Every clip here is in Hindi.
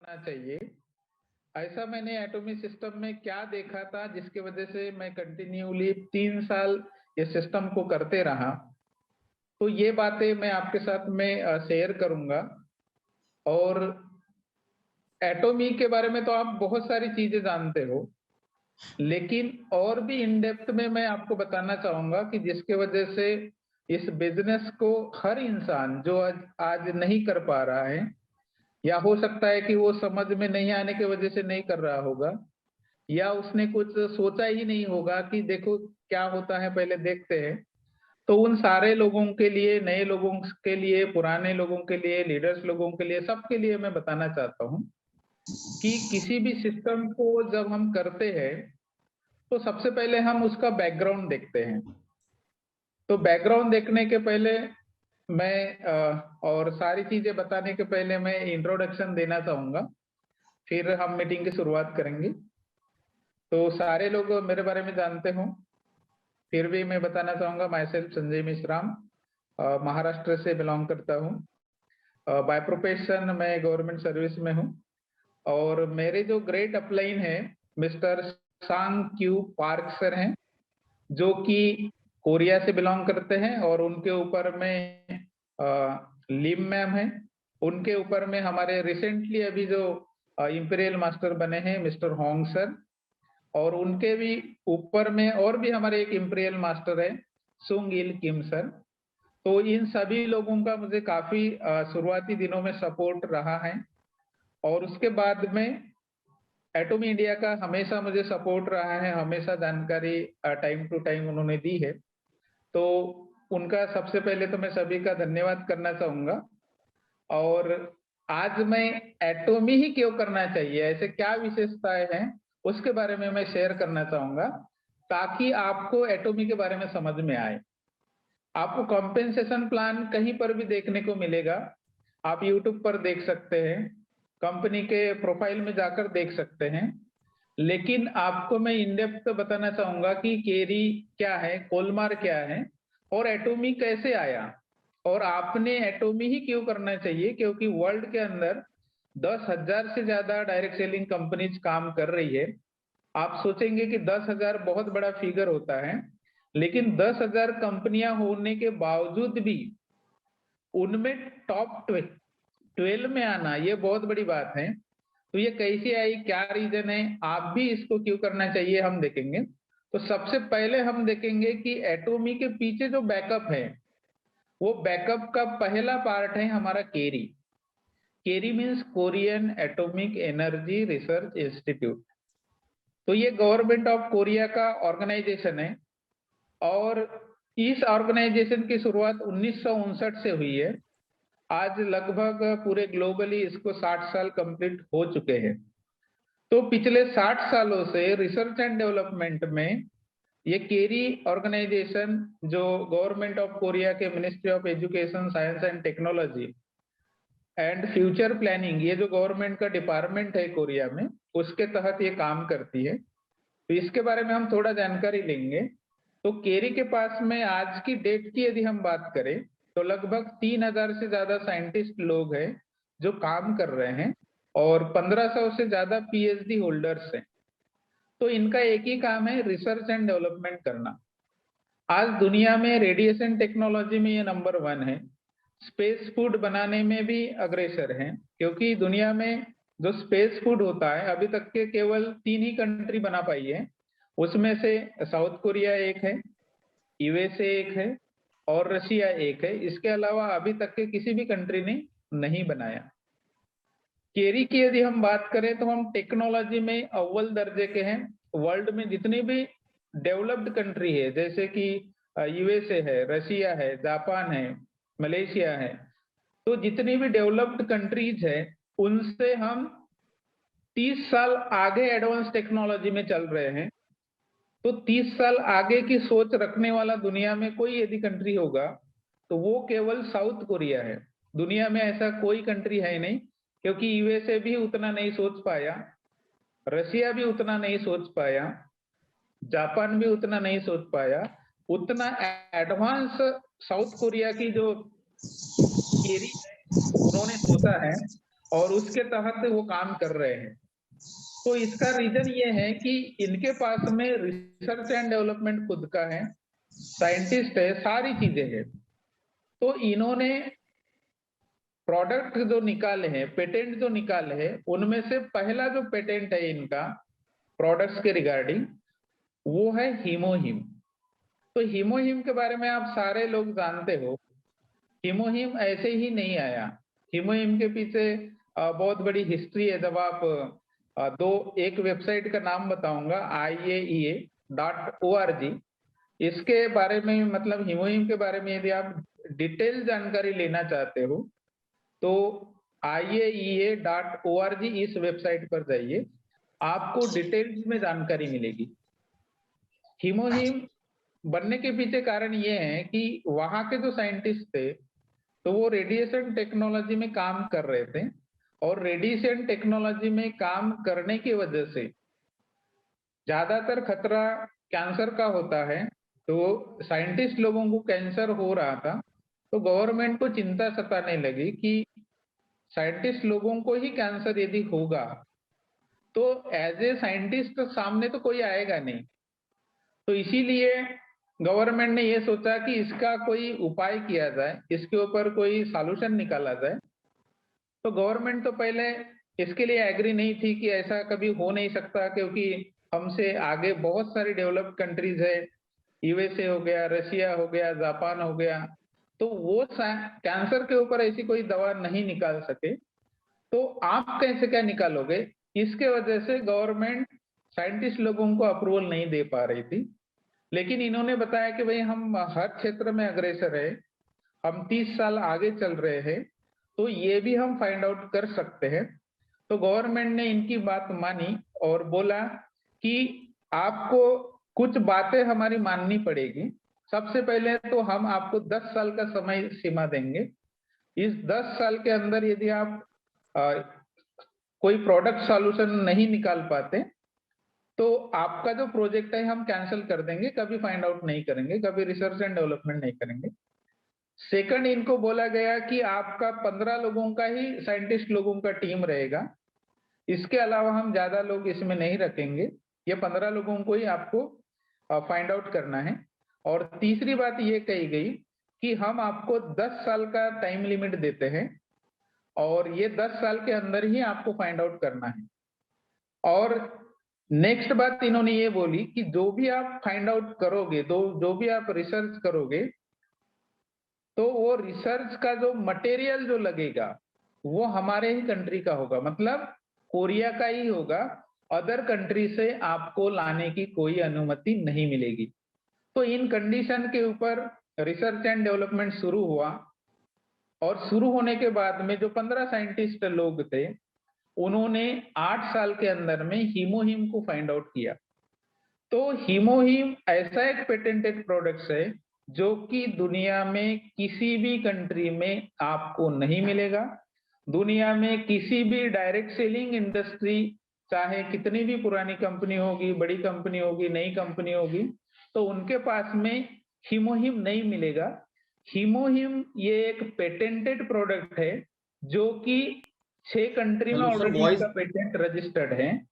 करना चाहिए। ऐसा मैंने एटॉमिक सिस्टम में क्या देखा था जिसकी वजह से मैं कंटिन्यूली 3 साल इस सिस्टम को करते रहा। तो ये बातें मैं आपके साथ में शेयर करूंगा। और एटॉमी के बारे में तो आप बहुत सारी चीजें जानते हो, लेकिन और भी इन डेप्थ में मैं आपको बताना चाहूंगा कि जिसके वजह से इस बिजनेस को हर इंसान जो आज नहीं कर पा रहा है, या हो सकता है कि वो समझ में नहीं आने की वजह से नहीं कर रहा होगा, या उसने कुछ सोचा ही नहीं होगा कि देखो क्या होता है पहले देखते हैं। तो उन सारे लोगों के लिए, नए लोगों के लिए, पुराने लोगों के लिए, लीडर्स लोगों के लिए, सबके लिए मैं बताना चाहता हूँ कि किसी भी सिस्टम को जब हम करते हैं तो सबसे पहले हम उसका बैकग्राउंड देखते हैं। तो बैकग्राउंड देखने के पहले मैं और सारी चीजें बताने के पहले मैं इंट्रोडक्शन देना चाहूंगा, फिर हम मीटिंग की शुरुआत करेंगे। तो सारे लोग मेरे बारे में जानते हो, फिर भी मैं बताना चाहूंगा। माई सेल्फ संजय मिश्राम, महाराष्ट्र से बिलोंग करता हूँ। बाय प्रोफेशन मैं गवर्नमेंट सर्विस में हूँ। और मेरे जो ग्रेट अपलाइन है मिस्टर सांग क्यू पार्क सर हैं, जो कि कोरिया से बिलोंग करते हैं। और उनके ऊपर में लिम मैम है। उनके ऊपर में हमारे रिसेंटली अभी जो इंपीरियल मास्टर बने हैं मिस्टर होंग सर। और उनके भी ऊपर में और भी हमारे एक इंपीरियल मास्टर है सुंग इल किम सर। तो इन सभी लोगों का मुझे काफी शुरुआती दिनों में सपोर्ट रहा है। और उसके बाद में एटॉमी इंडिया का हमेशा मुझे सपोर्ट रहा है, हमेशा जानकारी टाइम टू टाइम उन्होंने दी है। तो उनका सबसे पहले तो मैं सभी का धन्यवाद करना चाहूंगा। और आज मैं एटॉमी ही क्यों करना चाहिए, ऐसे क्या विशेषताएं हैं, उसके बारे में मैं शेयर करना चाहूंगा, ताकि आपको एटॉमी के बारे में समझ में आए। आपको कॉम्पेंसेशन प्लान कहीं पर भी देखने को मिलेगा, आप यूट्यूब पर देख सकते हैं, कंपनी के प्रोफाइल में जाकर देख सकते हैं। लेकिन आपको मैं इन डेप्थ बताना चाहूंगा कि केरी क्या है, कोलमार क्या है, और एटॉमी कैसे आया। और आपने एटॉमी ही क्यों करना चाहिए, क्योंकि वर्ल्ड के अंदर 10,000 से ज्यादा डायरेक्ट सेलिंग कंपनीज काम कर रही है। आप सोचेंगे कि 10,000 बहुत बड़ा फिगर होता है, लेकिन 10,000 कंपनियां होने के बावजूद भी उनमें टॉप 12 में आना ये बहुत बड़ी बात है। तो ये कैसी आई, क्या रीजन है, आप भी इसको क्यों करना चाहिए, हम देखेंगे। तो सबसे पहले हम देखेंगे कि एटॉमी के पीछे जो बैकअप है, वो बैकअप का पहला पार्ट है हमारा KAERI. KAERI means Korean atomic energy research institute. तो ये गवर्नमेंट ऑफ कोरिया का ऑर्गेनाइजेशन है। और इस ऑर्गेनाइजेशन की शुरुआत 1959 से हुई है। आज लगभग पूरे ग्लोबली इसको 60 साल कंप्लीट हो चुके हैं। तो पिछले 60 सालों से रिसर्च एंड डेवलपमेंट में ये केरी ऑर्गेनाइजेशन, जो गवर्नमेंट ऑफ कोरिया के ministry of education, science and technology and future planning, ये जो गवर्नमेंट का डिपार्टमेंट है कोरिया में, उसके तहत ये काम करती है। तो इसके बारे में हम थोड़ा जानकारी लेंगे। तो केरी के पास में आज की डेट की यदि हम बात करें तो लगभग 3,000 से ज्यादा साइंटिस्ट लोग हैं जो काम कर रहे हैं, और 1,500 से ज्यादा पीएचडी होल्डर्स हैं। तो इनका एक ही काम है, रिसर्च एंड डेवलपमेंट करना। आज दुनिया में रेडिएशन टेक्नोलॉजी में ये नंबर 1 है। स्पेस फूड बनाने में भी अग्रसर हैं, क्योंकि दुनिया में जो स्पेस फूड होता है अभी तक के केवल 3 ही कंट्री बना पाई है। उसमें से साउथ कोरिया एक है, यूएसए एक है, और रशिया एक है। इसके अलावा अभी तक के किसी भी कंट्री ने नहीं बनाया। केरी की यदि हम बात करें तो हम टेक्नोलॉजी में अव्वल दर्जे के हैं। वर्ल्ड में जितनी भी डेवलप्ड कंट्री है, जैसे कि यूएसए है, रशिया है, जापान है, मलेशिया है, तो जितनी भी डेवलप्ड कंट्रीज है उनसे हम 30 साल आगे एडवांस टेक्नोलॉजी में चल रहे हैं। तो 30 साल आगे की सोच रखने वाला दुनिया में कोई यदि कंट्री होगा तो वो केवल साउथ कोरिया है। दुनिया में ऐसा कोई कंट्री है नहीं, क्योंकि यूएसए भी उतना नहीं सोच पाया, रशिया भी उतना नहीं सोच पाया, जापान भी उतना नहीं सोच पाया। उतना एडवांस साउथ कोरिया की जो केरी है उन्होंने सोचा है। और उसके तहत वो काम कर रहे हैं। तो इसका रीजन ये है कि इनके पास में रिसर्च एंड डेवलपमेंट खुद का है, साइंटिस्ट है, सारी चीजें हैं। तो इन्होंने प्रोडक्ट जो निकाले हैं, पेटेंट जो निकाले हैं, उनमें से पहला जो पेटेंट है इनका प्रोडक्ट्स के रिगार्डिंग, वो है हीमोहिम। तो हीमोहिम के बारे में आप सारे लोग जानते हो। हीमोहिम ऐसे ही नहीं आया। हीमोहिम के पीछे बहुत बड़ी हिस्ट्री है। जब आप एक वेबसाइट का नाम बताऊंगा, IAEA.org, इसके बारे में, मतलब हीमोहिम के बारे में यदि आप डिटेल जानकारी लेना चाहते हो तो IAEA.org इस वेबसाइट पर जाइए, आपको डिटेल्स में जानकारी मिलेगी। हीमोहिम बनने के पीछे कारण ये है कि वहां के जो साइंटिस्ट थे, तो वो रेडिएशन टेक्नोलॉजी में काम कर रहे थे, और रेडिएशन टेक्नोलॉजी में काम करने की वजह से ज्यादातर खतरा कैंसर का होता है। तो साइंटिस्ट लोगों को कैंसर हो रहा था, तो गवर्नमेंट को चिंता सताने लगी कि साइंटिस्ट लोगों को ही कैंसर यदि होगा तो एज ए साइंटिस्ट सामने तो कोई आएगा नहीं। तो इसीलिए गवर्नमेंट ने ये सोचा कि इसका कोई उपाय किया जाए, इसके ऊपर कोई सॉल्यूशन निकाला जाए। तो गवर्नमेंट तो पहले इसके लिए एग्री नहीं थी कि ऐसा कभी हो नहीं सकता, क्योंकि हमसे आगे बहुत सारी डेवलप्ड कंट्रीज है, USA हो गया, रशिया हो गया, जापान हो गया, तो वो कैंसर के ऊपर ऐसी कोई दवा नहीं निकाल सके। तो आप कैसे क्या निकालोगे? इसके वजह से गवर्नमेंट साइंटिस्ट लोगों को अप्रूवल नहीं दे पा रही थी। लेकिन इन्होंने बताया कि भाई हम हर क्षेत्र में अग्रसर है, हम 30 साल आगे चल रहे हैं, तो ये भी हम फाइंड आउट कर सकते हैं। तो गवर्नमेंट ने इनकी बात मानी और बोला कि आपको कुछ बातें हमारी माननी पड़ेगी। सबसे पहले तो हम आपको 10 साल का समय सीमा देंगे। इस 10 साल के अंदर यदि आप कोई प्रोडक्ट सॉल्यूशन नहीं निकाल पाते तो आपका जो प्रोजेक्ट है हम कैंसिल कर देंगे, कभी फाइंड आउट नहीं करेंगे, कभी रिसर्च एंड डेवलपमेंट नहीं करेंगे। सेकंड, इनको बोला गया कि आपका 15 लोगों का ही साइंटिस्ट लोगों का टीम रहेगा, इसके अलावा हम ज्यादा लोग इसमें नहीं रखेंगे, ये 15 लोगों को ही आपको फाइंड आउट करना है। और तीसरी बात ये कही गई कि हम आपको 10 साल का टाइम लिमिट देते हैं और ये 10 साल के अंदर ही आपको फाइंड आउट करना है। और नेक्स्ट बात इन्होंने ये बोली कि जो भी आप फाइंड आउट करोगे, जो भी आप रिसर्च करोगे, तो वो रिसर्च का जो मटेरियल जो लगेगा वो हमारे ही कंट्री का होगा, मतलब कोरिया का ही होगा। अदर कंट्री से आपको लाने की कोई अनुमति नहीं मिलेगी। तो इन कंडीशन के ऊपर रिसर्च एंड डेवलपमेंट शुरू हुआ, और शुरू होने के बाद में जो 15 साइंटिस्ट लोग थे, उन्होंने 8 साल के अंदर में हीमोहिम को फाइंड आउट किया। तो हीमोहिम ऐसा एक पेटेंटेड प्रोडक्ट है जो कि दुनिया में किसी भी कंट्री में आपको नहीं मिलेगा। दुनिया में किसी भी डायरेक्ट सेलिंग इंडस्ट्री, चाहे कितनी भी पुरानी कंपनी होगी, बड़ी कंपनी होगी, नई कंपनी होगी, तो उनके पास में हीमोहिम नहीं मिलेगा। हीमोहिम ये एक पेटेंटेड प्रोडक्ट है जो कि 6 कंट्री में हेलो सर, ऑलरेडी वॉइस इसका पेटेंट रजिस्टर्ड है।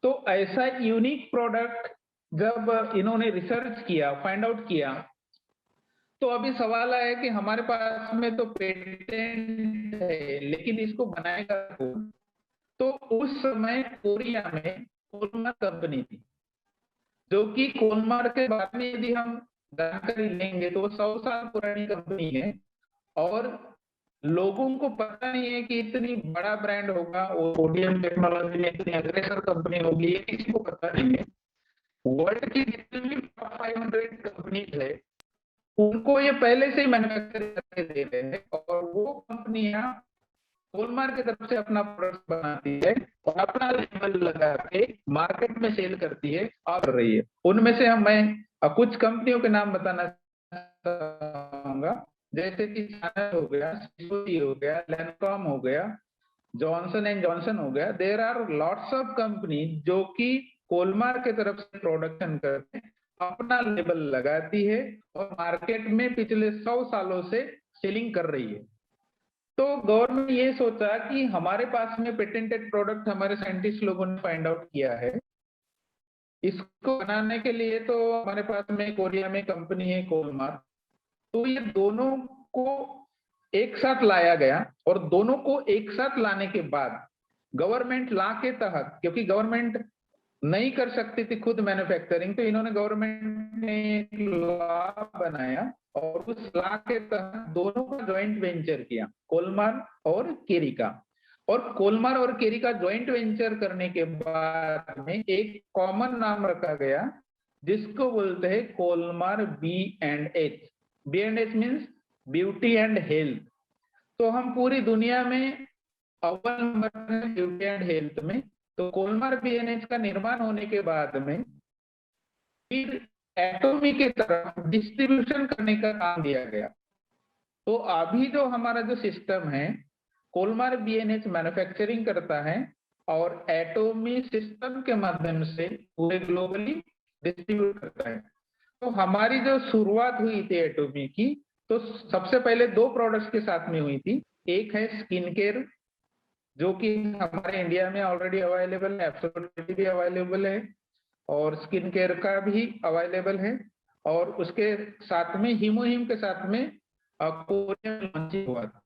तो ऐसा यूनिक प्रोडक्ट जब इन्होंने रिसर्च किया, फाइंड आउट किया, तो अभी सवाल आया कि हमारे पास में तो पेटेंट है लेकिन इसको बनाएगा कौन? तो उस समय कोरिया में कोलमार कंपनी थी, जो कि कोलमार के बारे में यदि हम जानकारी लेंगे तो वो 100 साल पुरानी कंपनी है, और लोगों को पता नहीं है कि इतनी बड़ा ब्रांड होगा और सोडियम टेक्नोलॉजी में इतनी अग्रेसर कंपनी होगी, ये किसी को पता नहीं है। वर्ल्ड की जितनी भी 500 कंपनीज है, उनको ये पहले से ही मैन्युफैक्चर करके दे रहे हैं, और वो कंपनियां हॉलमार्क की तरफ से अपना प्रोडक्ट बनाती है और अपना लेबल लगा के मार्केट में सेल करती है और कर रही है। उनमें से मैं कुछ कंपनियों के नाम बताना चाहूंगा, जैसे कि चानल हो गया, सिसोटी हो गया, लैंडकॉम हो गया, जॉनसन एंड जॉनसन हो गया। There are lots of company जो कि कोलमार के तरफ से प्रोडक्शन करके अपना लेबल लगाती है और मार्केट में पिछले 100 सालों से सेलिंग कर रही है। तो गवर्नमेंट ये सोचा कि हमारे पास में पेटेंटेड प्रोडक्ट हमारे साइंटिस्ट लोगों ने फाइंड आउट किया है, इसको बनाने के लिए तो हमारे पास में कोरिया में कंपनी है कोलमार, तो ये दोनों को एक साथ लाया गया और दोनों को एक साथ लाने के बाद गवर्नमेंट लॉ के तहत, क्योंकि गवर्नमेंट नहीं कर सकती थी खुद मैन्युफैक्चरिंग, तो इन्होंने गवर्नमेंट ने एक लॉ बनाया और उस लॉ के तहत दोनों का ज्वाइंट वेंचर किया, कोलमार और केरी का। और कोलमार और केरी का ज्वाइंट वेंचर करने के बाद में एक कॉमन नाम रखा गया जिसको बोलते हैं कोलमार B&H। B&H means beauty and health. तो हम पूरी दुनिया में अव्वल नंबर में ब्यूटी एंड हेल्थ में। तो कोलमार B&H का निर्माण होने के बाद में फिर एटॉमी की तरफ डिस्ट्रीब्यूशन करने का काम दिया गया। तो अभी जो हमारा जो सिस्टम है, कोलमार B&H मैन्युफैक्चरिंग करता है और एटॉमी सिस्टम के माध्यम से पूरे ग्लोबली डिस्ट्रीब्यूट करता है। तो हमारी जो शुरुआत हुई थी एटॉमी की, तो सबसे पहले 2 प्रोडक्ट्स के साथ में हुई थी। एक है स्किन केयर, जो कि हमारे इंडिया में ऑलरेडी अवेलेबल है, एब्सोल्यूटली भी अवेलेबल है और स्किन केयर का भी अवेलेबल है। और उसके साथ में हीमोहिम के साथ में कोरिया में लॉन्चिंग हुआ था।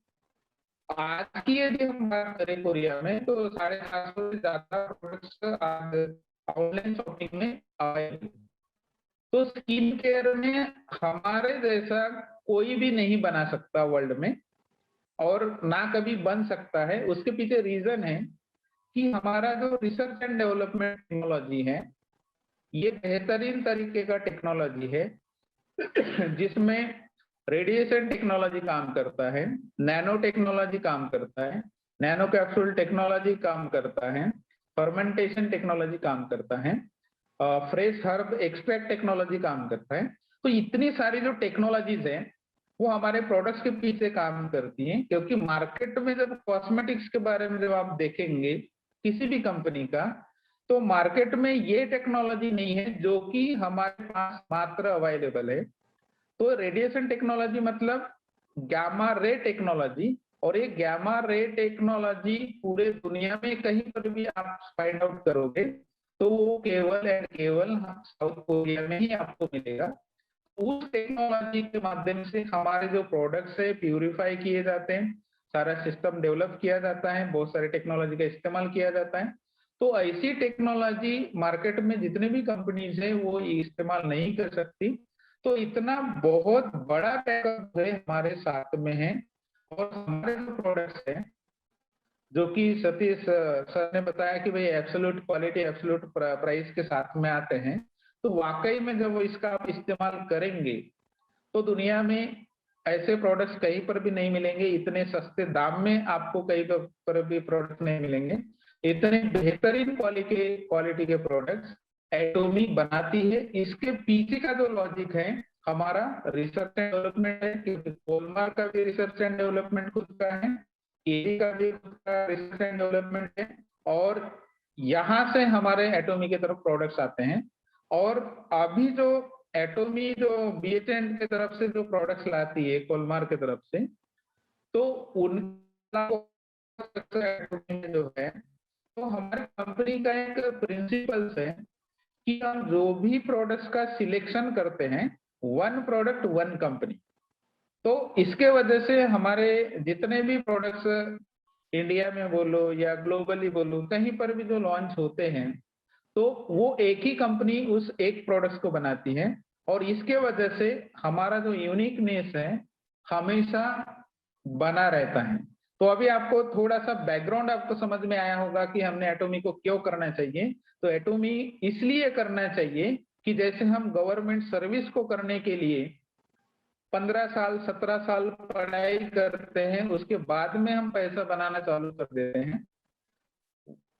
आज की यदि हम बात करें कोरिया में, तो 750 से ज्यादा प्रोडक्ट्स आज ऑनलाइन शॉपिंग में अवेलेबल। तो स्किन केयर में हमारे जैसा कोई भी नहीं बना सकता वर्ल्ड में और ना कभी बन सकता है। उसके पीछे रीजन है कि हमारा जो रिसर्च एंड डेवलपमेंट टेक्नोलॉजी है, ये बेहतरीन तरीके का टेक्नोलॉजी है जिसमें रेडिएशन टेक्नोलॉजी काम करता है, नैनो टेक्नोलॉजी काम करता है, नैनो कैप्सूल टेक्नोलॉजी काम करता है, फर्मेंटेशन टेक्नोलॉजी काम करता है, फ्रेश हर्ब एक्सट्रैक्ट टेक्नोलॉजी काम करता है। तो इतनी सारी जो टेक्नोलॉजीज है वो हमारे प्रोडक्ट्स के पीछे काम करती हैं। क्योंकि मार्केट में जब कॉस्मेटिक्स के बारे में जब आप देखेंगे किसी भी कंपनी का, तो मार्केट में ये टेक्नोलॉजी नहीं है जो कि हमारे पास मात्र अवेलेबल है। तो रेडिएशन टेक्नोलॉजी मतलब गामा रे टेक्नोलॉजी, और ये गामा रे टेक्नोलॉजी पूरे दुनिया में कहीं पर भी आप फाइंड आउट करोगे तो वो केवल एंड केवल साउथ कोरिया में ही आपको मिलेगा। उस टेक्नोलॉजी के माध्यम से हमारे जो प्रोडक्ट्स है प्यूरिफाई किए जाते हैं, सारा सिस्टम डेवलप किया जाता है, बहुत सारे टेक्नोलॉजी का इस्तेमाल किया जाता है। तो ऐसी टेक्नोलॉजी मार्केट में जितने भी कंपनीज है वो इस्तेमाल नहीं कर सकती। तो इतना बहुत बड़ा बैकअप है हमारे साथ में है। और हमारे जो प्रोडक्ट्स है, जो कि सतीश सर ने बताया कि भाई एब्सोल्यूट क्वालिटी एब्सोल्यूट प्राइस के साथ में आते हैं, तो वाकई में जब इसका आप इस्तेमाल करेंगे तो दुनिया में ऐसे प्रोडक्ट्स कहीं पर भी नहीं मिलेंगे। इतने सस्ते दाम में आपको कहीं पर भी प्रोडक्ट नहीं मिलेंगे। इतने बेहतरीन क्वालिटी के प्रोडक्ट्स एटॉमी बनाती है। इसके पीछे का जो लॉजिक है हमारा रिसर्च एंड डेवलपमेंट है, क्योंकि कोलमार का भी रिसर्च एंड डेवलपमेंट खुद का है, केरी का भी खुद का रिसर्च एंड डेवलपमेंट है, और यहाँ से हमारे एटॉमी की तरफ प्रोडक्ट्स आते हैं। और अभी जो एटॉमी जो BHN की तरफ से जो प्रोडक्ट्स लाती है कोलमार की तरफ से, तो उनका जो है, तो हमारे कंपनी का एक प्रिंसिपल्स है कि हम जो भी प्रोडक्ट्स का सिलेक्शन करते हैं, 1 प्रोडक्ट 1 कंपनी। तो इसके वजह से हमारे जितने भी प्रोडक्ट्स इंडिया में बोलो या ग्लोबली बोलो कहीं पर भी जो लॉन्च होते हैं, तो वो एक ही कंपनी उस एक प्रोडक्ट को बनाती है। और इसके वजह से हमारा जो यूनिकनेस है हमेशा बना रहता है। तो अभी आपको थोड़ा सा बैकग्राउंड आपको समझ में आया होगा कि हमने एटॉमी को क्यों करना चाहिए। तो एटॉमी इसलिए करना चाहिए कि जैसे हम गवर्नमेंट सर्विस को करने के लिए 15 साल 17 साल पढ़ाई करते हैं, उसके बाद में हम पैसा बनाना चालू कर देते हैं,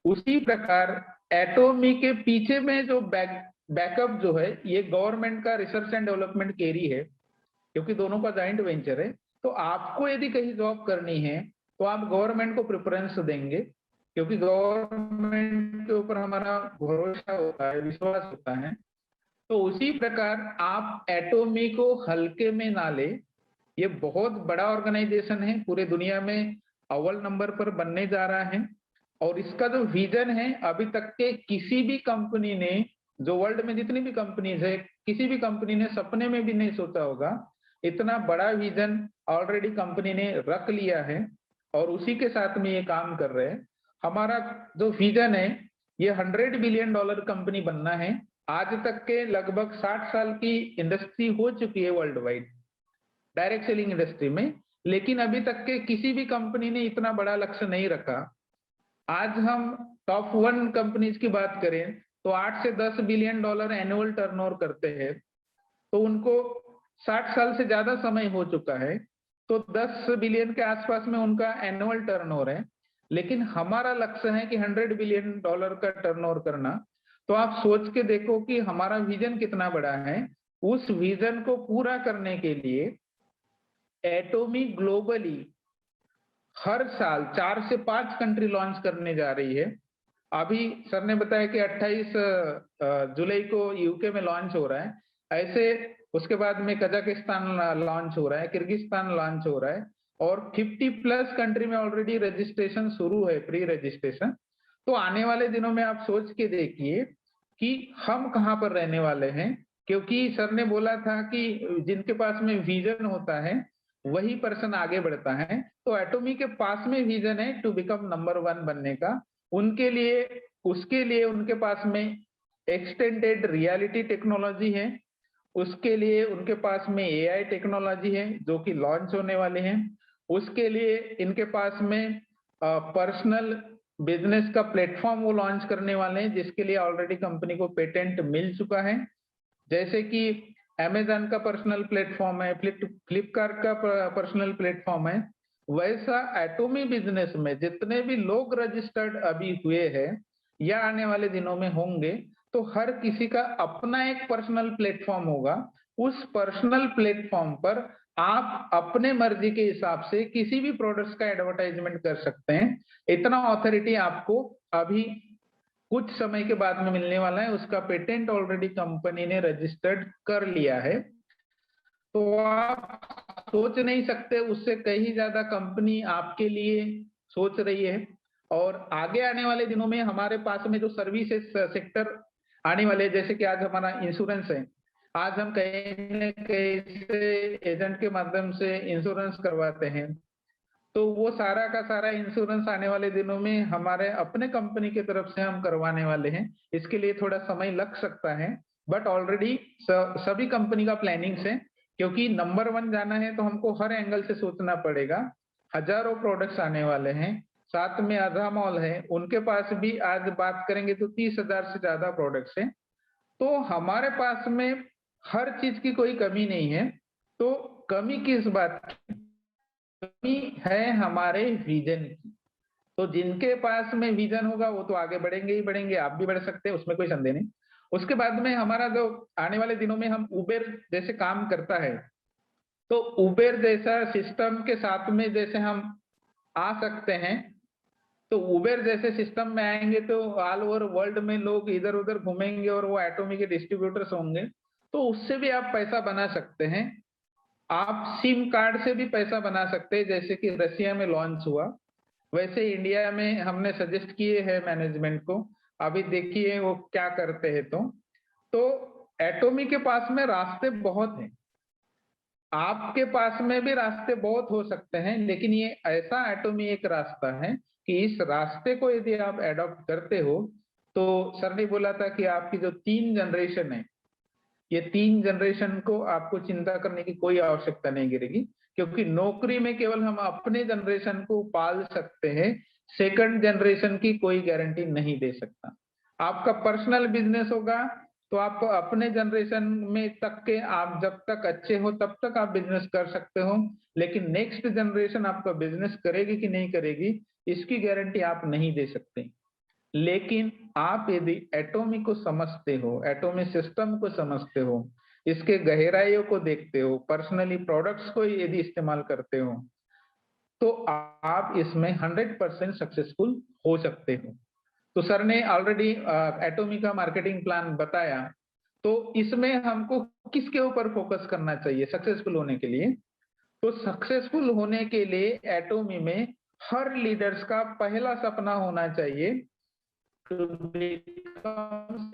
उसी प्रकार एटॉमी के पीछे में जो बैकअप जो है ये गवर्नमेंट का रिसर्च एंड डेवलपमेंट केरी है, क्योंकि दोनों का जॉइंट वेंचर है। तो आपको यदि कहीं जॉब करनी है तो आप गवर्नमेंट को प्रेफरेंस देंगे, क्योंकि गवर्नमेंट के ऊपर हमारा भरोसा होता है, विश्वास होता है। तो उसी प्रकार आप एटॉमी को हल्के में ना ले, ये बहुत बड़ा ऑर्गेनाइजेशन है, पूरे दुनिया में अव्वल नंबर पर बनने जा रहा है। और इसका जो विजन है, अभी तक के किसी भी कंपनी ने, जो वर्ल्ड में जितनी भी कंपनीज है, किसी भी कंपनी ने सपने में भी नहीं सोचा होगा। इतना बड़ा विजन ऑलरेडी कंपनी ने रख लिया है और उसी के साथ में ये काम कर रहे हैं। हमारा जो विजन है, ये $100 बिलियन कंपनी बनना है। आज तक के लगभग 60 साल की इंडस्ट्री हो चुकी है world wide direct selling industry में, लेकिन अभी तक के किसी भी कंपनी ने इतना बड़ा लक्ष्य नहीं रखा। आज हम टॉप 1 कंपनीज की बात करें तो 8 से 10 बिलियन डॉलर एनुअल टर्नओवर करते हैं, तो उनको 60 साल से ज्यादा समय हो चुका है, तो 10 बिलियन के आसपास में उनका एनुअल टर्नओवर है। लेकिन हमारा लक्ष्य है कि $100 बिलियन का टर्नओवर करना। तो आप सोच के देखो कि हमारा विजन कितना बड़ा है। उस विजन को पूरा करने के लिए एटॉमी ग्लोबली हर साल 4 से 5 कंट्री लॉन्च करने जा रही है। अभी सर ने बताया कि 28 जुलाई को यूके में लॉन्च हो रहा है। ऐसे उसके बाद में कजाकिस्तान लॉन्च हो रहा है, किर्गिस्तान लॉन्च हो रहा है, और 50+ कंट्री में ऑलरेडी रजिस्ट्रेशन शुरू है, प्री रजिस्ट्रेशन। तो आने वाले दिनों में आप सोच के देखिए कि हम कहाँ पर रहने वाले हैं, क्योंकि सर ने बोला था कि जिनके पास में विजन होता है वही पर्सन आगे बढ़ता है। तो एटॉमी के पास में विजन है टू बिकम नंबर 1 बनने का। उनके लिए, उसके लिए उनके पास में एक्सटेंडेड रियलिटी टेक्नोलॉजी है, उसके लिए उनके पास में एआई टेक्नोलॉजी है जो कि लॉन्च होने वाले हैं, उसके लिए इनके पास में पर्सनल बिजनेस का प्लेटफॉर्म वो लॉन्च करने वाले हैं, जिसके लिए ऑलरेडी कंपनी को पेटेंट मिल चुका है। जैसे कि अमेजन का पर्सनल प्लेटफॉर्म है, फ्लिपकार्ट का पर्सनल प्लेटफॉर्म है, वैसा एटॉमी बिजनेस में जितने भी लोग रजिस्टर्ड अभी हुए हैं या आने वाले दिनों में होंगे, तो हर किसी का अपना एक पर्सनल प्लेटफॉर्म होगा। उस पर्सनल प्लेटफॉर्म पर आप अपने मर्जी के हिसाब से किसी भी प्रोडक्ट्स का एडवर्टाइजमेंट कर सकते हैं। इतना ऑथोरिटी आपको अभी कुछ समय के बाद में मिलने वाला है। उसका पेटेंट ऑलरेडी कंपनी ने रजिस्टर्ड कर लिया है। तो आप सोच नहीं सकते, उससे कहीं ज्यादा कंपनी आपके लिए सोच रही है। और आगे आने वाले दिनों में हमारे पास में जो सर्विसेज सेक्टर आने वाले, जैसे कि आज हमारा इंश्योरेंस है, आज हम कहीं न कहीं से एजेंट के माध्यम से इंश्योरेंस करवाते हैं, तो वो सारा का सारा इंश्योरेंस आने वाले दिनों में हमारे अपने कंपनी की तरफ से हम करवाने वाले हैं। इसके लिए थोड़ा समय लग सकता है, बट ऑलरेडी सभी कंपनी का प्लानिंग्स है, क्योंकि नंबर 1 जाना है तो हमको हर एंगल से सोचना पड़ेगा। हजारों प्रोडक्ट्स आने वाले हैं, साथ में अजामॉल है, उनके पास भी आज बात करेंगे तो 30,000 से ज्यादा प्रोडक्ट्स हैं। तो हमारे पास में हर चीज की कोई कमी नहीं है। तो कमी किस बात की? कमी है हमारे विजन की। तो जिनके पास में विजन होगा वो तो आगे बढ़ेंगे ही बढ़ेंगे, आप भी बढ़ सकते हैं, उसमें कोई संदेह नहीं। उसके बाद में हमारा जो आने वाले दिनों में हम उबेर जैसे काम करता है, तो उबेर जैसा सिस्टम के साथ में जैसे हम आ सकते हैं, तो उबेर जैसे सिस्टम में आएंगे तो ऑल ओवर वर्ल्ड में लोग इधर उधर घूमेंगे और वो एटॉमी के डिस्ट्रीब्यूटर्स होंगे, तो उससे भी आप पैसा बना सकते हैं। आप सिम कार्ड से भी पैसा बना सकते हैं, जैसे कि रशिया में लॉन्च हुआ, वैसे इंडिया में हमने सजेस्ट किए हैं मैनेजमेंट को। अभी देखिए वो क्या करते हैं। तो एटॉमी के पास में रास्ते बहुत हैं, आपके पास में भी रास्ते बहुत हो सकते हैं, लेकिन ये ऐसा एटॉमी एक रास्ता है कि इस रास्ते को यदि आप एडॉप्ट करते हो, तो सर ने बोला था कि आपकी जो 3 जनरेशन है, ये 3 जनरेशन को आपको चिंता करने की कोई आवश्यकता नहीं गिरेगी, क्योंकि नौकरी में केवल हम अपने जनरेशन को पाल सकते हैं, सेकंड जनरेशन की कोई गारंटी नहीं दे सकता। आपका पर्सनल बिजनेस होगा तो आप अपने जनरेशन में तक के, आप जब तक अच्छे हो तब तक आप बिजनेस कर सकते हो, लेकिन नेक्स्ट जनरेशन आपका बिजनेस करेगी कि नहीं करेगी इसकी गारंटी आप नहीं दे सकते। लेकिन आप यदि एटॉमी को समझते हो, एटॉमी सिस्टम को समझते हो, इसके गहराइयों को देखते हो, पर्सनली प्रोडक्ट्स को यदि इस्तेमाल करते हो, तो आप इसमें 100% सक्सेसफुल हो सकते हो। तो सर ने ऑलरेडी एटॉमी का मार्केटिंग प्लान बताया, तो इसमें हमको किसके ऊपर फोकस करना चाहिए सक्सेसफुल होने के लिए? तो सक्सेसफुल होने के लिए एटोमी में हर लीडर्स का पहला सपना होना चाहिए टू बिकम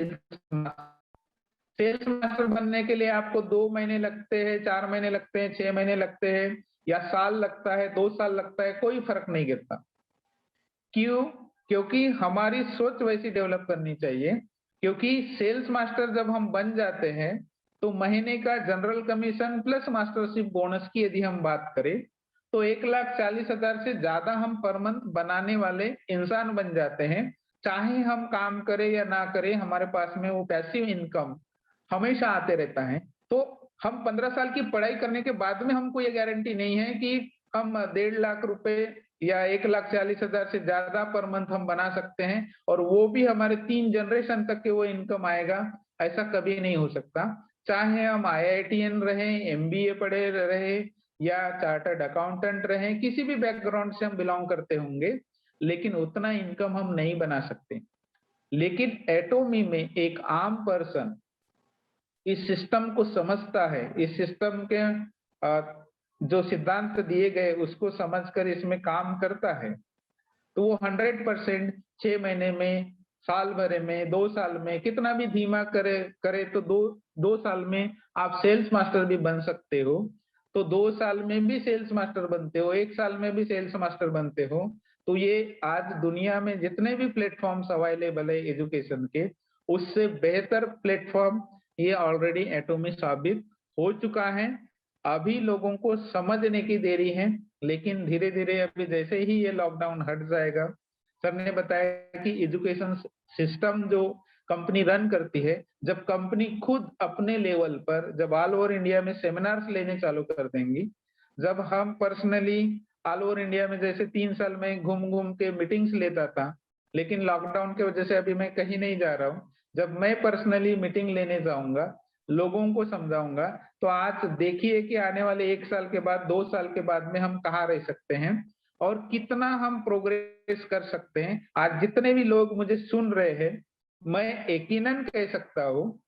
सेल्स मास्टर बनने के लिए आपको 2 महीने लगते हैं, 4 महीने लगते हैं, 6 महीने लगते हैं या साल लगता है, 2 साल लगता है, कोई फर्क नहीं गिरता। क्यों? क्योंकि हमारी सोच वैसी डेवलप करनी चाहिए। क्योंकि सेल्स मास्टर जब हम बन जाते हैं तो महीने का general commission plus mastership bonus की यदि हम बात करें तो 1,40,000 से ज्यादा हम पर मंथ बनाने वाले इंसान बन जाते हैं। चाहे हम काम करें या ना करें, हमारे पास में वो पैसिव इनकम हमेशा आते रहता है। तो हम 15 साल की पढ़ाई करने के बाद में हमको ये गारंटी नहीं है कि हम 1.5 लाख रुपए या 1,40,000 से ज्यादा पर मंथ हम बना सकते हैं और वो भी हमारे 3 जनरेशन तक के वो इनकम आएगा, ऐसा कभी नहीं हो सकता। चाहे हम IITian रहे, MBA पढ़े रहे या चार्टर्ड अकाउंटेंट रहे, किसी भी बैकग्राउंड से हम बिलोंग करते होंगे, लेकिन उतना इनकम हम नहीं बना सकते। लेकिन एटोमी में एक आम पर्सन इस सिस्टम को समझता है, इस सिस्टम के जो सिद्धांत दिए गए उसको समझकर इसमें काम करता है, तो वो 100% 6 महीने में, साल भर में, 2 साल में, कितना भी धीमा करे तो 2 साल में आप सेल्स मास्टर भी बन सकते हो। तो 2 साल में भी सेल्स मास्टर बनते हो, 1 साल में भी सेल्स मास्टर बनते हो। तो ये आज दुनिया में जितने भी प्लेटफॉर्म्स अवेलेबल है एजुकेशन के, उससे बेहतर प्लेटफॉर्म ये ऑलरेडी एटोमी साबित हो चुका है। अभी लोगों को समझने की देरी है, लेकिन धीरे धीरे अभी जैसे ही ये लॉकडाउन हट जाएगा, सर ने बताया कि एजुकेशन सिस्टम जो कंपनी रन करती है, जब कंपनी खुद अपने लेवल पर जब ऑल ओवर इंडिया में सेमिनार्स लेने चालू कर देंगी, जब हम पर्सनली ऑल ओवर इंडिया में जैसे 3 साल में घूम घूम के मीटिंग्स लेता था, लेकिन लॉकडाउन की वजह से अभी मैं कहीं नहीं जा रहा हूँ, जब मैं पर्सनली मीटिंग लेने जाऊंगा, लोगों को समझाऊंगा, तो आज देखिए कि आने वाले 1 साल के बाद, 2 साल के बाद में हम कहाँ रह सकते हैं और कितना हम प्रोग्रेस कर सकते हैं। आज जितने भी लोग मुझे सुन रहे हैं, मैं यकीनन कह सकता हूँ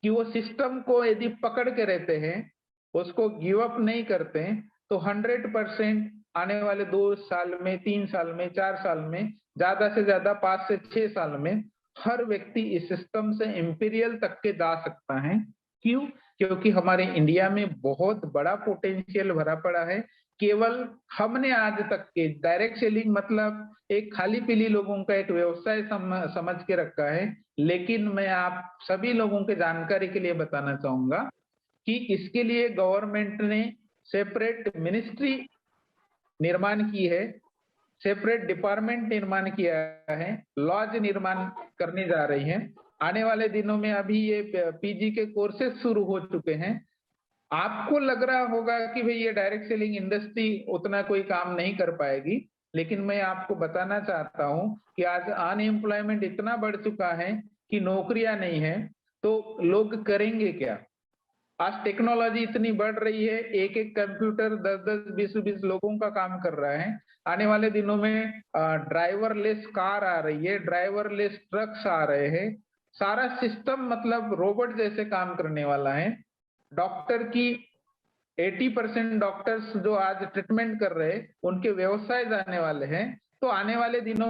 कि वो सिस्टम को यदि पकड़ के रहते हैं, उसको गिव अप नहीं करते हैं, तो 100% आने वाले 2 साल में, 3 साल में, 4 साल में, ज्यादा से ज्यादा 5 से 6 साल में हर व्यक्ति इस सिस्टम से इंपीरियल तक के जा सकता है। क्यों? क्योंकि हमारे इंडिया में बहुत बड़ा पोटेंशियल भरा पड़ा है। केवल हमने आज तक के डायरेक्ट सेलिंग मतलब एक खाली पीली लोगों का एक व्यवसाय समझ के रखा है। लेकिन मैं आप सभी लोगों के जानकारी के लिए बताना चाहूंगा कि इसके लिए गवर्नमेंट ने सेपरेट मिनिस्ट्री निर्माण की है, सेपरेट डिपार्टमेंट निर्माण किया है, लॉज निर्माण करने जा रही है। आने वाले दिनों में अभी ये PG के कोर्सेज शुरू हो चुके हैं। आपको लग रहा होगा कि भाई ये डायरेक्ट सेलिंग इंडस्ट्री उतना कोई काम नहीं कर पाएगी, लेकिन मैं आपको बताना चाहता हूं कि आज अनएम्प्लॉयमेंट इतना बढ़ चुका है कि नौकरियां नहीं है, तो लोग करेंगे क्या? आज टेक्नोलॉजी इतनी बढ़ रही है, एक एक कंप्यूटर 10-10, 20-20 लोगों का काम कर रहा है। आने वाले दिनों में ड्राइवरलेस कार आ रही है, ड्राइवरलेस ट्रक्स आ रहे हैं, सारा सिस्टम मतलब रोबोट जैसे काम करने वाला है। डॉक्टर की 80% डॉक्टर्स जो आज ट्रीटमेंट कर रहे हैं, उनके व्यवसाय जाने वाले हैं। तो आने वाले दिनों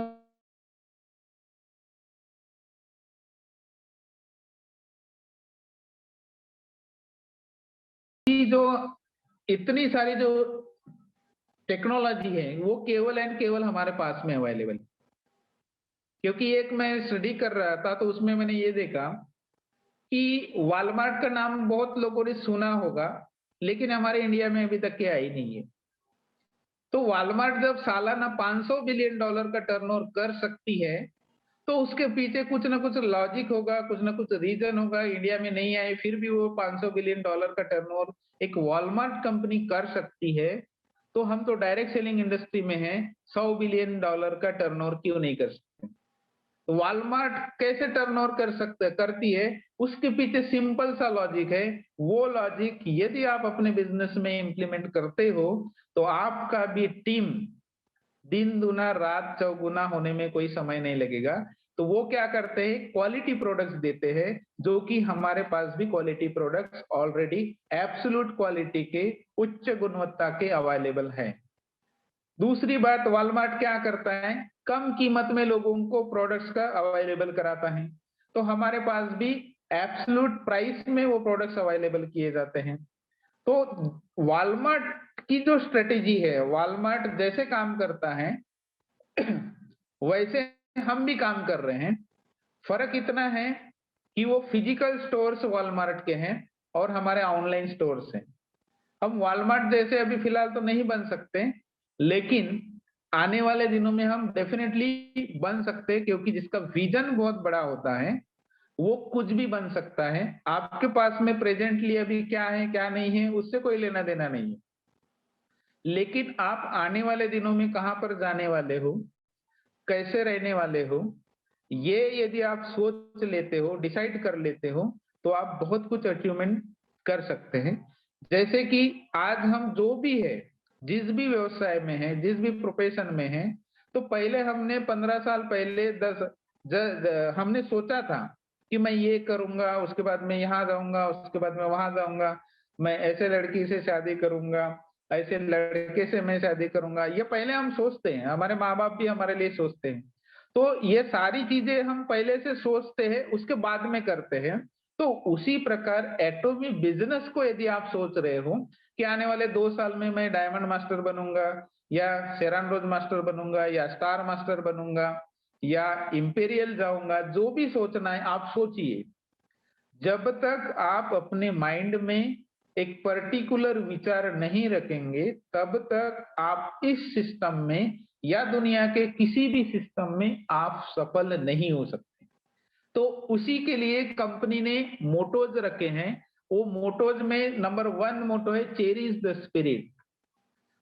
की जो इतनी सारी जो टेक्नोलॉजी है, वो केवल एंड केवल हमारे पास में अवेलेबल है। क्योंकि एक मैं स्टडी कर रहा था, तो उसमें मैंने ये देखा कि वॉलमार्ट का नाम बहुत लोगों ने सुना होगा, लेकिन हमारे इंडिया में अभी तक के आई नहीं है। तो वॉलमार्ट जब सालाना $500 बिलियन का टर्नओवर कर सकती है, तो उसके पीछे कुछ ना कुछ लॉजिक होगा, कुछ ना कुछ रीजन होगा। इंडिया में नहीं आए, फिर भी वो $500 बिलियन का टर्नओवर एक वॉलमार्ट कंपनी कर सकती है, तो हम तो डायरेक्ट सेलिंग इंडस्ट्री में हैं, $100 बिलियन का टर्नओवर क्यों नहीं कर सकते? वॉलमार्ट कैसे टर्नओवर करती है, उसके पीछे सिंपल सा लॉजिक है। वो लॉजिक यदि आप अपने बिजनेस में इंप्लीमेंट करते हो, तो आपका भी टीम दिन दुना रात चौगुना होने में कोई समय नहीं लगेगा। तो वो क्या करते हैं, क्वालिटी प्रोडक्ट्स देते हैं, जो कि हमारे पास भी quality products already absolute quality के, उच्च गुणवत्ता के अवेलेबल है। दूसरी बात, वॉलमार्ट क्या करता है, कम कीमत में लोगों को प्रोडक्ट्स का अवेलेबल कराता है। तो हमारे पास भी एब्सोल्यूट प्राइस में वो प्रोडक्ट्स अवेलेबल किए जाते हैं। तो वॉलमार्ट की जो स्ट्रेटेजी है, वॉलमार्ट जैसे काम करता है वैसे हम भी काम कर रहे हैं। फर्क इतना है कि वो फिजिकल स्टोर्स वॉलमार्ट के हैं और हमारे ऑनलाइन स्टोर्स हैं। हम वॉलमार्ट जैसे अभी फिलहाल तो नहीं बन सकते, लेकिन आने वाले दिनों में हम डेफिनेटली बन सकते हैं, क्योंकि जिसका विजन बहुत बड़ा होता है वो कुछ भी बन सकता है। आपके पास में प्रेजेंटली अभी क्या है क्या नहीं है उससे कोई लेना देना नहीं है, लेकिन आप आने वाले दिनों में कहां पर जाने वाले हो, कैसे रहने वाले हो, ये यदि आप सोच लेते हो, डिसाइड कर लेते हो, तो आप बहुत कुछ अचीवमेंट कर सकते हैं। जैसे कि आज हम जो भी है, जिस भी व्यवसाय में है, जिस भी प्रोफेशन में है, तो पहले हमने 15 साल पहले हमने सोचा था कि मैं ये करूंगा, उसके बाद मैं यहाँ जाऊंगा, उसके बाद मैं वहां जाऊंगा, मैं ऐसे लड़की से शादी करूंगा, ऐसे लड़के से मैं शादी करूंगा। ये पहले हम सोचते हैं, हमारे माँ बाप भी हमारे लिए सोचते हैं। तो ये सारी चीजें हम पहले से सोचते हैं, उसके बाद में करते हैं। तो उसी प्रकार एटोमी बिजनेस को यदि आप सोच रहे हो कि आने वाले 2 साल में मैं डायमंड मास्टर बनूंगा, या शेरान रोज मास्टर बनूंगा, या स्टार मास्टर बनूंगा, या इंपेरियल जाऊंगा, जो भी सोचना है आप सोचिए। जब तक आप अपने माइंड में एक पर्टिकुलर विचार नहीं रखेंगे, तब तक आप इस सिस्टम में या दुनिया के किसी भी सिस्टम में आप सफल नहीं हो सकते। तो उसी के लिए कंपनी ने मोटोज रखे हैं। वो मोटोज में नंबर 1 मोटो है, चेरिश द स्पिरिट।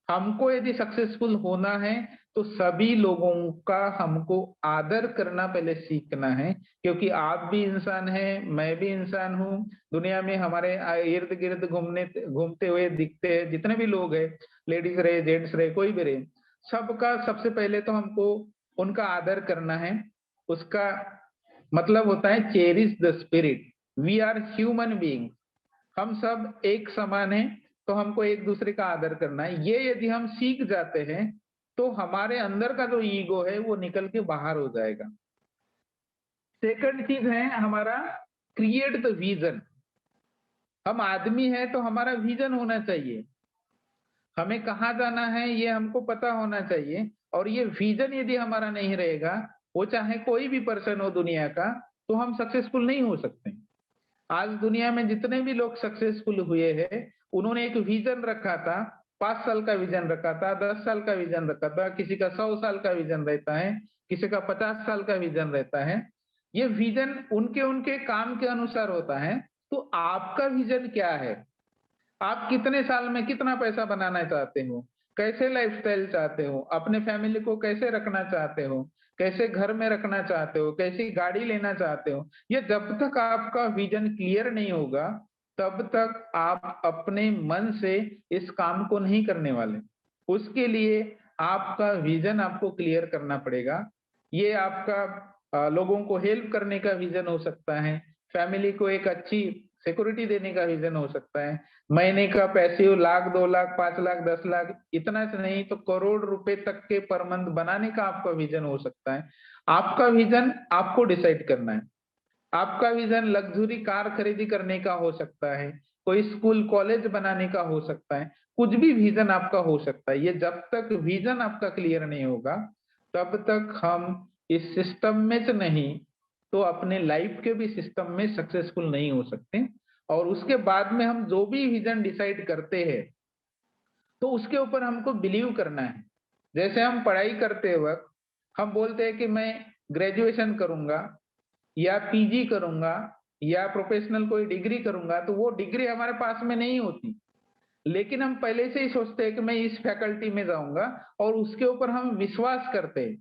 हमको यदि सक्सेसफुल होना है तो सभी लोगों का हमको आदर करना पहले सीखना है, क्योंकि आप भी इंसान हैं, मैं भी इंसान हूँ। दुनिया में हमारे इर्द गिर्द घूमते हुए दिखते हैं जितने भी लोग हैं, लेडीज रहे, जेंट्स रहे, कोई भी रहे, सबका सबसे पहले तो हमको उनका आदर करना है। उसका मतलब होता है cherish the spirit. We are human being, हम सब एक समान हैं, तो हमको एक दूसरे का आदर करना है। ये यदि हम सीख जाते हैं तो हमारे अंदर का जो ईगो है वो निकल के बाहर हो जाएगा। सेकंड चीज है हमारा क्रिएट द विजन। हम आदमी है तो हमारा विजन होना चाहिए, हमें कहाँ जाना है ये हमको पता होना चाहिए। और ये विजन यदि हमारा नहीं रहेगा, वो चाहे कोई भी पर्सन हो दुनिया का, तो हम सक्सेसफुल नहीं हो सकते। आज दुनिया में जितने भी लोग सक्सेसफुल हुए हैं, उन्होंने एक विजन रखा था। 5 साल का विजन रखा था, 10 साल का विजन रखा था, किसी का 100 साल का विजन रहता है, किसी का 50 साल का विजन रहता है। ये विजन उनके उनके काम के अनुसार होता है। तो आपका विजन क्या है? आप कितने साल में कितना पैसा बनाना चाहते हो, कैसे लाइफस्टाइल चाहते हो, अपने फैमिली को कैसे रखना चाहते हो, कैसे घर में रखना चाहते हो, कैसी गाड़ी लेना चाहते हो, ये जब तक आपका विजन क्लियर नहीं होगा, तब तक आप अपने मन से इस काम को नहीं करने वाले। उसके लिए आपका विजन आपको क्लियर करना पड़ेगा। ये आपका लोगों को हेल्प करने का विजन हो सकता है, फैमिली को एक अच्छी सिक्योरिटी देने का विजन हो सकता है, महीने का पैसिव 1 लाख, 2 लाख, 5 लाख, 10 लाख, इतना से नहीं तो करोड़ रुपए तक के पर मंथ बनाने का आपका विजन हो सकता है। आपका विजन आपको डिसाइड करना है। आपका विजन लग्जरी कार खरीदी करने का हो सकता है, कोई स्कूल कॉलेज बनाने का हो सकता है, कुछ भी विजन आपका हो सकता है। ये जब तक विजन आपका क्लियर नहीं होगा, तब तक हम इस सिस्टम में से नहीं तो अपने लाइफ के भी सिस्टम में सक्सेसफुल नहीं हो सकते। और उसके बाद में हम जो भी विजन डिसाइड करते हैं, तो उसके ऊपर हमको बिलीव करना है। जैसे हम पढ़ाई करते वक्त हम बोलते हैं कि मैं ग्रेजुएशन करूंगा, या पीजी करूंगा, या प्रोफेशनल कोई डिग्री करूंगा, तो वो डिग्री हमारे पास में नहीं होती, लेकिन हम पहले से ही सोचते हैं कि मैं इस फैकल्टी में जाऊंगा, और उसके ऊपर हम विश्वास करते हैं।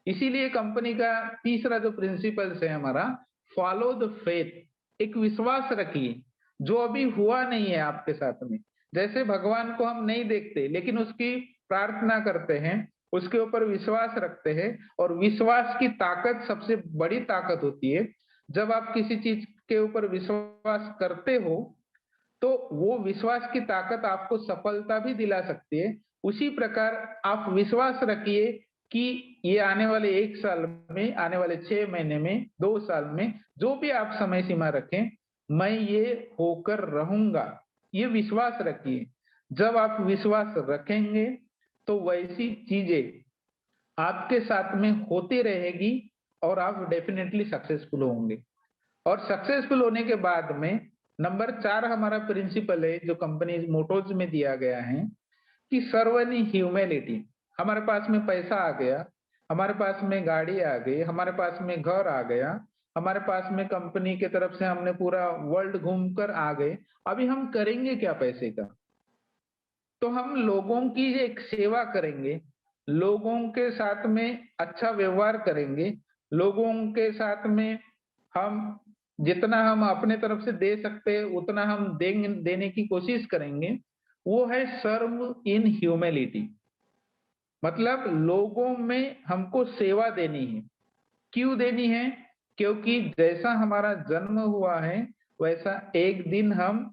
इसीलिए कंपनी का तीसरा जो प्रिंसिपल्स है हमारा, फॉलो द फेथ। एक विश्वास रखिए, जो अभी हुआ नहीं है आपके साथ में। जैसे भगवान को हम नहीं देखते, लेकिन उसकी प्रार्थना करते हैं, उसके ऊपर विश्वास रखते हैं। और विश्वास की ताकत सबसे बड़ी ताकत होती है। जब आप किसी चीज के ऊपर विश्वास करते हो तो वो विश्वास की ताकत आपको सफलता भी दिला सकती है। उसी प्रकार आप विश्वास रखिए कि ये आने वाले 1 साल में, आने वाले 6 महीने में, 2 साल में, जो भी आप समय सीमा रखें, मैं ये होकर रहूंगा, ये विश्वास रखिए। जब आप विश्वास रखेंगे तो वैसी चीजें आपके साथ में होती रहेगी और आप डेफिनेटली सक्सेसफुल होंगे। और सक्सेसफुल होने के बाद में नंबर 4 हमारा प्रिंसिपल है जो कंपनी मोटोज में दिया गया है कि सर्वनी ह्यूमैनिटी। हमारे पास में पैसा आ गया, हमारे पास में गाड़ी आ गई, हमारे पास में घर आ गया, हमारे पास में कंपनी की तरफ से हमने पूरा वर्ल्ड घूमकर आ गए। अभी हम करेंगे क्या पैसे का? तो हम लोगों की एक सेवा करेंगे, लोगों के साथ में अच्छा व्यवहार करेंगे, लोगों के साथ में हम जितना हम अपने तरफ से दे सकते हैं उतना हम देने की कोशिश करेंगे। वो है सर्व इन ह्यूमैनिटी। मतलब लोगों में हमको सेवा देनी है। क्यों देनी है? क्योंकि जैसा हमारा जन्म हुआ है वैसा एक दिन हम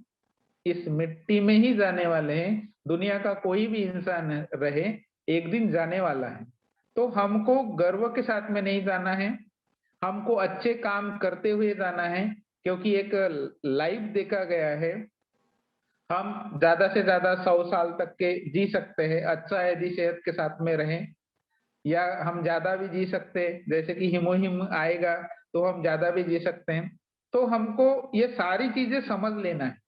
इस मिट्टी में ही जाने वाले हैं। दुनिया का कोई भी इंसान रहे, एक दिन जाने वाला है। तो हमको गर्व के साथ में नहीं जाना है, हमको अच्छे काम करते हुए जाना है। क्योंकि एक लाइफ देखा गया है, हम ज्यादा से ज्यादा 100 साल तक के जी सकते हैं, अच्छा यदि सेहत के साथ में रहें। या हम ज्यादा भी जी सकते हैं, जैसे कि हिमोहिम आएगा तो हम ज्यादा भी जी सकते हैं। तो हमको ये सारी चीजें समझ लेना है।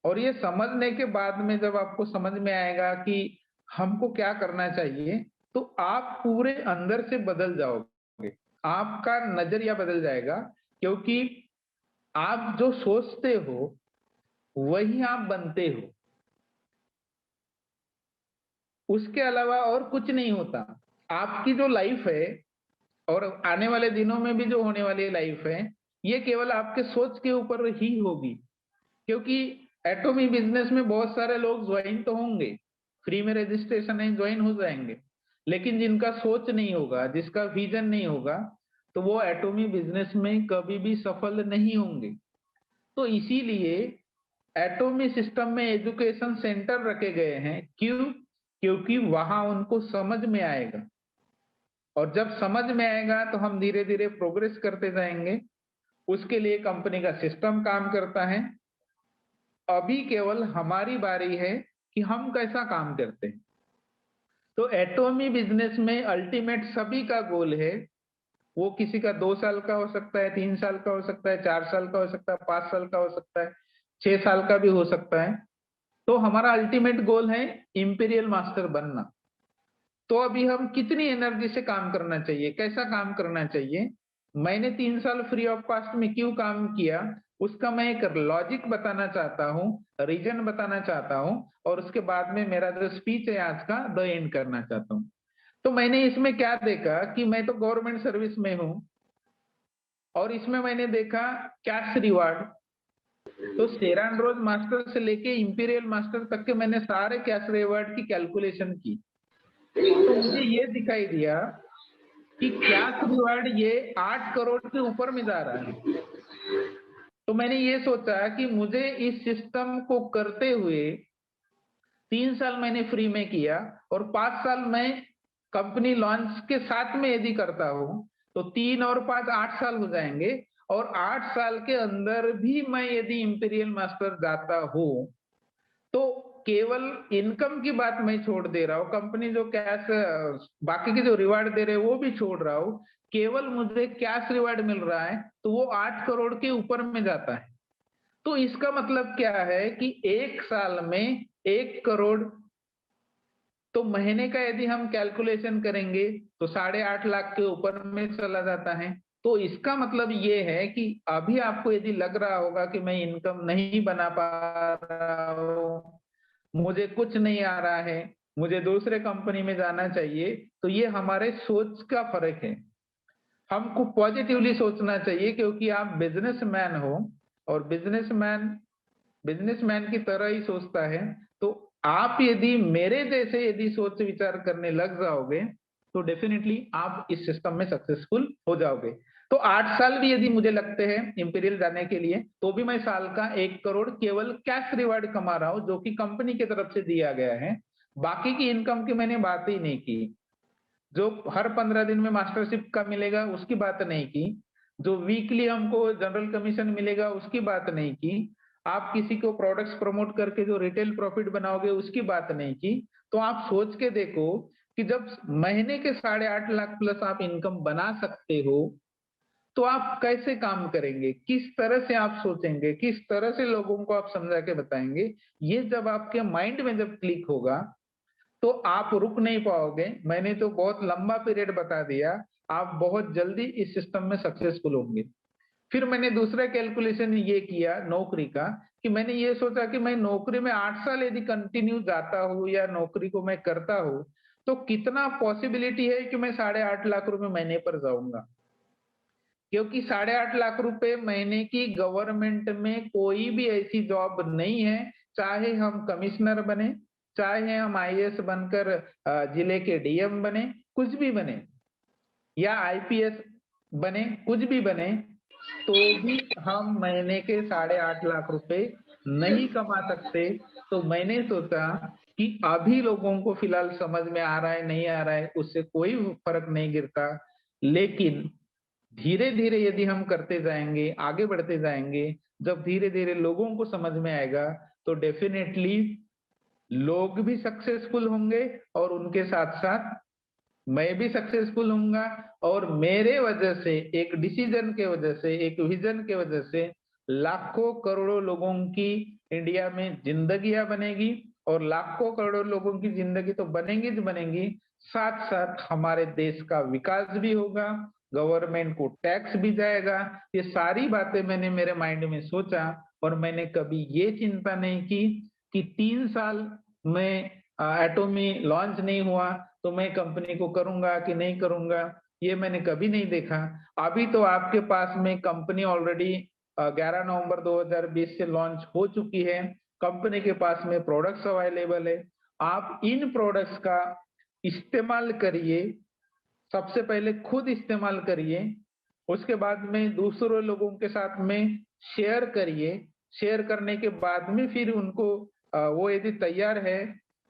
और ये समझने के बाद में जब आपको समझ में आएगा कि हमको क्या करना चाहिए, तो आप पूरे अंदर से बदल जाओगे, आपका नजरिया बदल जाएगा। क्योंकि आप जो सोचते हो वही आप बनते हो, उसके अलावा और कुछ नहीं होता। आपकी जो लाइफ है और आने वाले दिनों में भी जो होने वाली लाइफ है, ये केवल आपके सोच के ऊपर ही होगी। क्योंकि एटॉमी बिजनेस में बहुत सारे लोग ज्वाइन तो होंगे, फ्री में रजिस्ट्रेशन है, ज्वाइन हो जाएंगे। लेकिन जिनका सोच नहीं होगा, जिसका विजन नहीं होगा, तो वो एटॉमी बिजनेस में कभी भी सफल नहीं होंगे। तो इसीलिए एटॉमी सिस्टम में एजुकेशन सेंटर रखे गए हैं। क्यों? क्योंकि वहां उनको समझ में आएगा। और जब समझ में आएगा तो हम धीरे धीरे प्रोग्रेस करते जाएंगे। उसके लिए कंपनी का सिस्टम काम करता है। अभी केवल हमारी बारी है कि हम कैसा काम करते हैं। तो एटॉमी बिजनेस में अल्टीमेट सभी का गोल है, वो किसी का 2 साल का हो सकता है, 3 साल का हो सकता है, 4 साल का हो सकता है, 5 साल का हो सकता है, 6 साल का भी हो सकता है। तो हमारा अल्टीमेट गोल है इंपीरियल मास्टर बनना। तो अभी हम कितनी एनर्जी से काम करना चाहिए, कैसा काम करना चाहिए, मैंने 3 साल फ्री ऑफ कॉस्ट में क्यों काम किया, उसका मैं एक लॉजिक बताना चाहता हूँ, रीजन बताना चाहता हूँ। और उसके बाद में मेरा जो स्पीच है आज का द एंड करना चाहता हूँ। तो मैंने इसमें क्या देखा कि मैं तो गवर्नमेंट सर्विस में हूँ और इसमें मैंने देखा कैश रिवार्ड। तो शेरान रोज मास्टर से लेके इंपीरियल मास्टर तक के मैंने सारे कैश रिवार्ड की कैलकुलेशन की। तो मुझे ये दिखाई दिया कि कैश रिवार्ड ये 8 करोड़ के ऊपर में जा रहा है। तो मैंने ये सोचा कि मुझे इस सिस्टम को करते हुए 3 साल मैंने फ्री में किया और 5 साल मैं कंपनी लॉन्च के साथ में यदि करता हूं तो 3 और 5 8 साल हो जाएंगे। और 8 साल के अंदर भी मैं यदि इंपीरियल मास्टर जाता हूं तो केवल इनकम की बात मैं छोड़ दे रहा हूँ, कंपनी जो कैश बाकी के जो रिवार्ड दे रहे हैं वो भी छोड़ रहा हूँ, केवल मुझे कैश रिवार्ड मिल रहा है तो वो 8 करोड़ के ऊपर में जाता है। तो इसका मतलब क्या है कि 1 साल में 1 करोड़। तो महीने का यदि हम कैलकुलेशन करेंगे तो 8.5 लाख के ऊपर में चला जाता है। तो इसका मतलब ये है कि अभी आपको यदि लग रहा होगा कि मैं इनकम नहीं बना पा रहा हूँ, मुझे कुछ नहीं आ रहा है, मुझे दूसरे कंपनी में जाना चाहिए, तो ये हमारे सोच का फर्क है। हमको पॉजिटिवली सोचना चाहिए क्योंकि आप बिजनेसमैन हो और बिजनेसमैन बिजनेसमैन की तरह ही सोचता है। तो आप यदि मेरे जैसे यदि सोच विचार करने लग जाओगे तो डेफिनेटली आप इस सिस्टम में सक्सेसफुल हो जाओगे। तो 8 साल भी यदि मुझे लगते हैं इंपीरियल जाने के लिए, तो भी मैं साल का 1 करोड़ केवल कैश रिवार्ड कमा रहा हूं, जो कि कंपनी की तरफ से दिया गया है। बाकी की इनकम की मैंने बात ही नहीं की। जो हर 15 दिन में मास्टरशिप का मिलेगा उसकी बात नहीं की, जो वीकली हमको जनरल कमीशन मिलेगा उसकी बात नहीं की, आप किसी को प्रोडक्ट्स प्रमोट करके जो रिटेल प्रॉफिट बनाओगे उसकी बात नहीं की। तो आप सोच के देखो कि जब महीने के 8.5 लाख प्लस आप इनकम बना सकते हो, तो आप कैसे काम करेंगे, किस तरह से आप सोचेंगे, किस तरह से लोगों को आप समझा के बताएंगे। ये जब आपके माइंड में जब क्लिक होगा तो आप रुक नहीं पाओगे। मैंने तो बहुत लंबा पीरियड बता दिया, आप बहुत जल्दी इस सिस्टम में सक्सेसफुल होंगे। फिर मैंने दूसरा कैलकुलेशन ये किया नौकरी का, कि मैंने ये सोचा कि मैं नौकरी में 8 साल यदि कंटिन्यू जाता हूँ या नौकरी को मैं करता हूँ, तो कितना पॉसिबिलिटी है कि मैं 8.5 लाख रुपए महीने पर जाऊंगा। क्योंकि 8.5 लाख रुपए महीने की गवर्नमेंट में कोई भी ऐसी जॉब नहीं है, चाहे हम कमिश्नर बने, चाहे हम आईएएस बनकर जिले के डीएम बने, कुछ भी बने, या आईपीएस बने, कुछ भी बने, तो भी हम महीने के 8.5 लाख रुपए नहीं कमा सकते। तो मैंने सोचा कि अभी लोगों को फिलहाल समझ में आ रहा है नहीं आ रहा है उससे कोई फर्क नहीं गिरता, लेकिन धीरे धीरे यदि हम करते जाएंगे, आगे बढ़ते जाएंगे, जब धीरे धीरे लोगों को समझ में आएगा, तो डेफिनेटली लोग भी सक्सेसफुल होंगे और उनके साथ साथ मैं भी सक्सेसफुल होऊंगा। और मेरे वजह से, एक डिसीजन के वजह से, एक विजन के वजह से लाखों करोड़ों लोगों की इंडिया में जिंदगियां बनेगी, और लाखों करोड़ों लोगों की जिंदगी तो बनेंगी ज बनेंगी, साथ साथ हमारे देश का विकास भी होगा, गवर्नमेंट को टैक्स भी जाएगा। ये सारी बातें मैंने मेरे माइंड में सोचा, और मैंने कभी ये चिंता नहीं की कि 3 साल में एटोमी लॉन्च नहीं हुआ तो मैं कंपनी को करूंगा कि नहीं करूंगा, ये मैंने कभी नहीं देखा। अभी तो आपके पास में कंपनी ऑलरेडी 11 नवंबर 2020 से लॉन्च हो चुकी है, कंपनी के पास में प्रोडक्ट्स अवेलेबल है। आप इन प्रोडक्ट्स का इस्तेमाल करिए, सबसे पहले खुद इस्तेमाल करिए, उसके बाद में दूसरों लोगों के साथ में शेयर करिए, शेयर करने के बाद में फिर उनको वो यदि तैयार है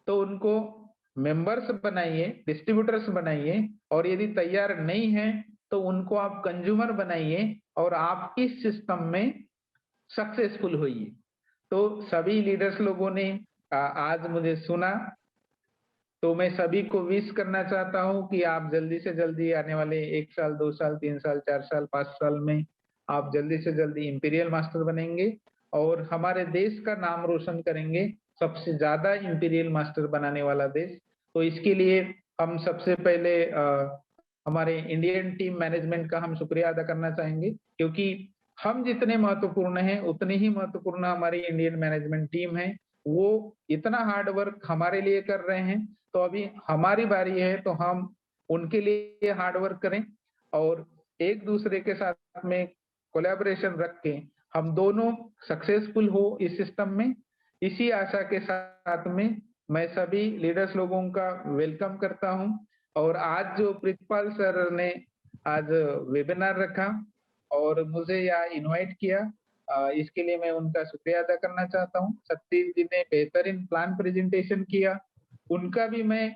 तो उनको मेंबर्स बनाइए, डिस्ट्रीब्यूटर्स बनाइए, और यदि तैयार नहीं है तो उनको आप कंज्यूमर बनाइए, और आप इस सिस्टम में सक्सेसफुल होइए। तो सभी लीडर्स लोगों ने आज मुझे सुना, तो मैं सभी को विश करना चाहता हूं कि आप जल्दी से जल्दी आने वाले 1 साल, 2 साल, 3 साल, 4 साल, 5 साल में आप जल्दी से जल्दी इंपीरियल मास्टर बनेंगे और हमारे देश का नाम रोशन करेंगे, सबसे ज्यादा इंपीरियल मास्टर बनाने वाला देश। तो इसके लिए हम सबसे पहले हमारे इंडियन टीम मैनेजमेंट का हम शुक्रिया अदा करना चाहेंगे, क्योंकि हम जितने महत्वपूर्ण हैं उतनी ही महत्वपूर्ण हमारी इंडियन मैनेजमेंट टीम है। वो इतना हार्ड वर्क हमारे लिए कर रहे हैं, तो अभी हमारी बारी है तो हम उनके लिए हार्ड वर्क करें, और एक दूसरे के साथ में कोलैबोरेशन रख के हम दोनों सक्सेसफुल हो इस सिस्टम में। इसी आशा के साथ में मैं सभी लीडर्स लोगों का वेलकम करता हूं। और आज जो प्रितपाल सर ने आज वेबिनार रखा और मुझे यहाँ इनवाइट किया, इसके लिए मैं उनका शुक्रिया अदा करना चाहता हूँ। सतीश जी ने बेहतरीन प्लान प्रेजेंटेशन किया, उनका भी मैं